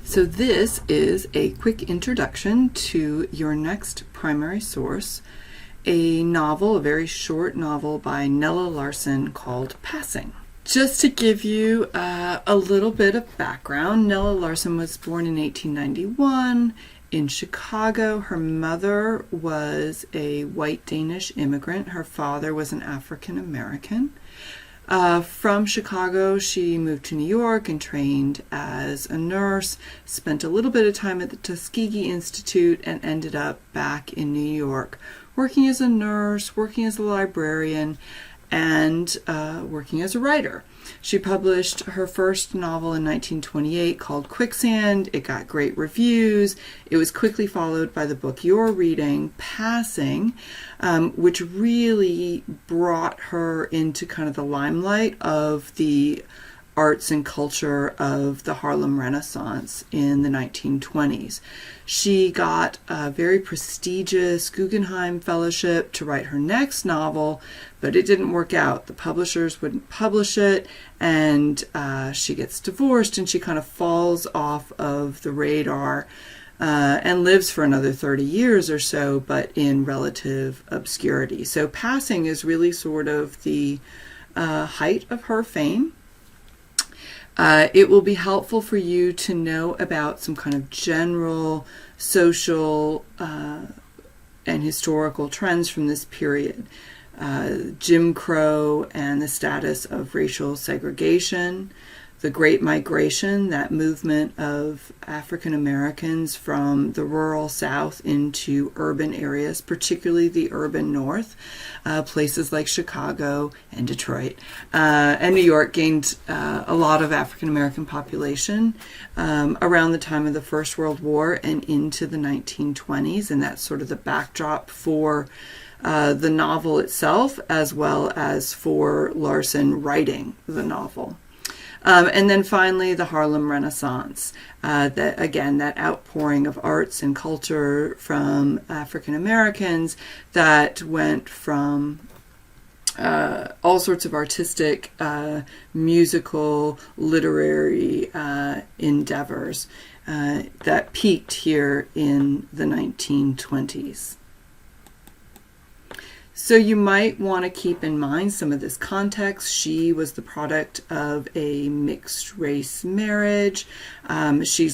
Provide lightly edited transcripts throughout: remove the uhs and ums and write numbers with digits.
So this is a quick introduction to your next primary source, a novel, a very short novel by Nella Larsen called Passing. Just to give you a little bit of background, Nella Larsen was born in 1891 in Chicago. Her mother was a white Danish immigrant. Her father was an African American. From Chicago, she moved to New York and trained as a nurse, spent a little bit of time at the Tuskegee Institute, and ended up back in New York, working as a nurse, working as a librarian, and working as a writer. She published her first novel in 1928 called Quicksand. It got great reviews. It was quickly followed by the book you're reading, Passing, which really brought her into kind of the limelight of the arts and culture of the Harlem Renaissance in the 1920s. She got a very prestigious Guggenheim Fellowship to write her next novel, but it didn't work out. The publishers wouldn't publish it, and she gets divorced, and she kind of falls off of the radar and lives for another 30 years or so, but in relative obscurity. So Passing is really sort of the height of her fame. It will be helpful for you to know about some kind of general social and historical trends from this period. Jim Crow and the status of racial segregation, the Great Migration, that movement of African Americans from the rural South into urban areas, particularly the urban North. Places like Chicago and Detroit and New York gained a lot of African American population around the time of the First World War and into the 1920s, and that's sort of the backdrop for the novel itself, as well as for Larsen writing the novel. And then finally, the Harlem Renaissance. That outpouring of arts and culture from African Americans that went from all sorts of artistic, musical, literary endeavors that peaked here in the 1920s. So you might want to keep in mind some of this context. She was the product of a mixed race marriage. She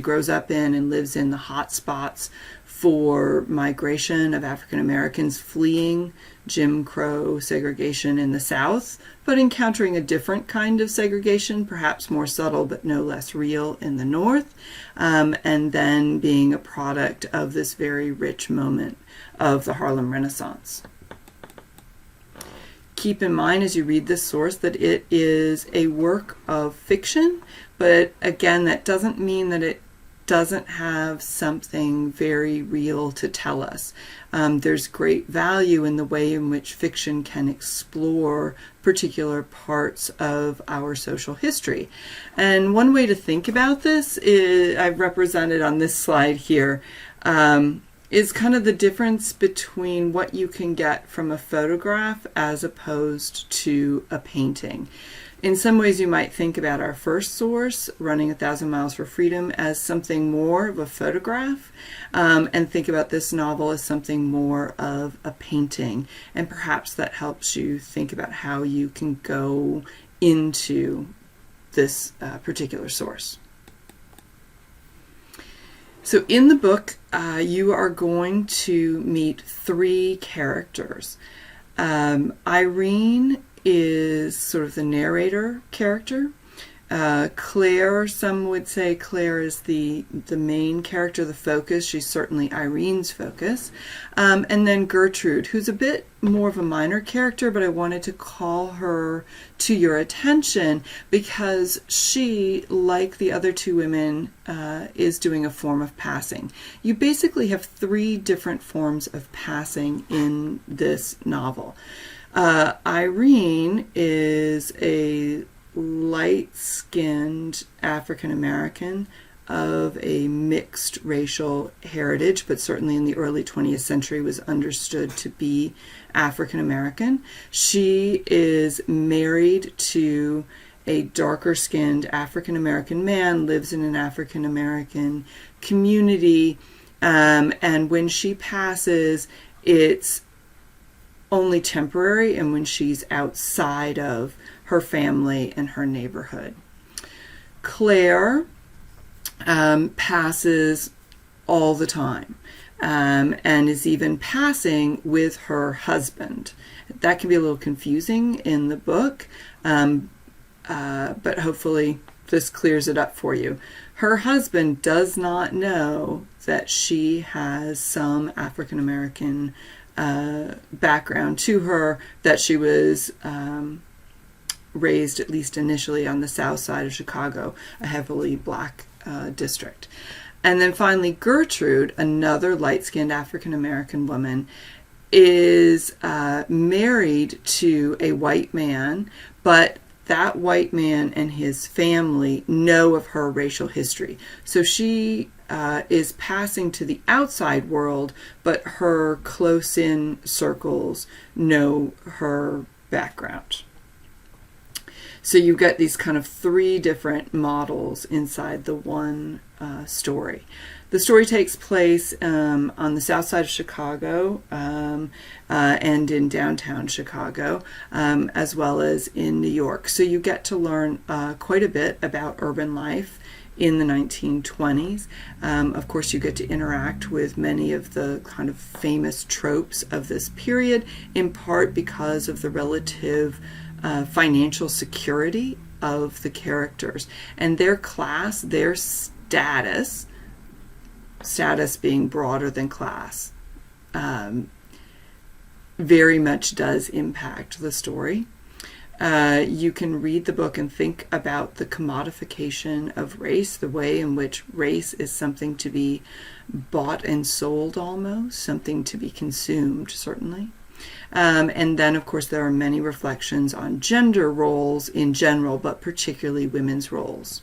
grows up in and lives in the hot spots for migration of African Americans fleeing Jim Crow segregation in the South, but encountering a different kind of segregation, perhaps more subtle but no less real, in the North, and then being a product of this very rich moment of the Harlem Renaissance. Keep in mind as you read this source that it is a work of fiction, but again, that doesn't mean that it doesn't have something very real to tell us. There's great value in the way in which fiction can explore particular parts of our social history. And one way to think about this is, I've represented on this slide here, is kind of the difference between what you can get from a photograph as opposed to a painting. In some ways, you might think about our first source, Running 1,000 Miles for Freedom, as something more of a photograph, and think about this novel as something more of a painting. And perhaps that helps you think about how you can go into this particular source. So in the book, you are going to meet three characters. Irene is sort of the narrator character. Claire, some would say Claire is the main character, the focus. She's certainly Irene's focus. And then Gertrude, who's a bit more of a minor character, but I wanted to call her to your attention because she, like the other two women, is doing a form of passing. You basically have three different forms of passing in this novel. Irene is a light-skinned African American of a mixed racial heritage, but certainly in the early 20th century was understood to be African American. She is married to a darker-skinned African-American man, lives in an African-American community, and when she passes, it's only temporary, and when she's outside of her family and her neighborhood. Claire passes all the time, and is even passing with her husband. That can be a little confusing in the book, but hopefully this clears it up for you. Her husband does not know that she has some African American background to her, that she was raised, at least initially, on the south side of Chicago, a heavily black district. And then finally, Gertrude, another light-skinned African-American woman, is married to a white man, but that white man and his family know of her racial history. So she is passing to the outside world, but her close-in circles know her background. So you get these kind of three different models inside the one story. The story takes place on the south side of Chicago and in downtown Chicago, as well as in New York. So you get to learn quite a bit about urban life in the 1920s. Of course, you get to interact with many of the kind of famous tropes of this period, in part because of the relative financial security of the characters and their class, their status being broader than class, very much does impact the story. You can read the book and think about the commodification of race, the way in which race is something to be bought and sold almost, something to be consumed, certainly. And then, of course, there are many reflections on gender roles in general, but particularly women's roles.